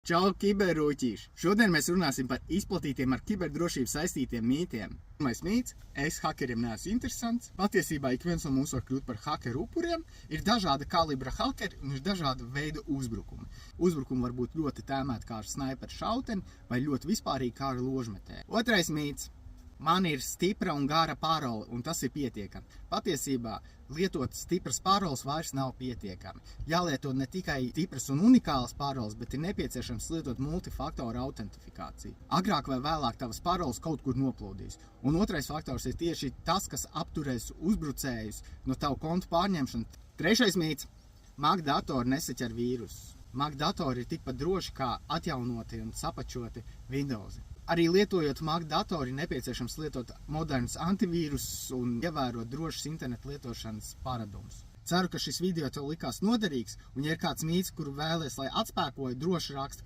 Čau, kiberrūķīši! Šodien mēs runāsim par izplatītiem ar kiberdrošību saistītiem mītiem. Pirmais mīts – es hakeriem neesmu interesants. Patiesībā ik viens no mums var kļūt par hakeru upuriem. Ir dažāda kalibra hakeri un ir dažāda veida uzbrukumi. Uzbrukumi var būt ļoti tēmēti kā ar snaiperu šauteni vai ļoti vispārīgi kā ar ložmetēju. Otrais mīts – man ir stipra un gara parole, un tas ir pietiekami. Patiesībā lietot stipras paroles vairs nav pietiekami. Jālieto ne tikai stipras un unikālas paroles, bet ir nepieciešams lietot multifaktoru autentifikāciju. Agrāk vai vēlāk tavas paroles kaut kur noplūdīs. Un otrais faktors ir tieši tas, kas apturēs uzbrucējus no tavu kontu pārņemšanu. Trešais mīts – Mac datori nesaķer vīrusus. Mac datori ir tikpat droši kā atjaunoti un sapačoti Windows. Arī lietojot Mac datori nepieciešams lietot modernus antivīrusus un ievērot drošas internetu lietošanas paradumus. Ceru, ka šis video tev likās noderīgs, un ja ir kāds mīts, kuru vēlies, lai atspēkoju, droši raksti komentārus.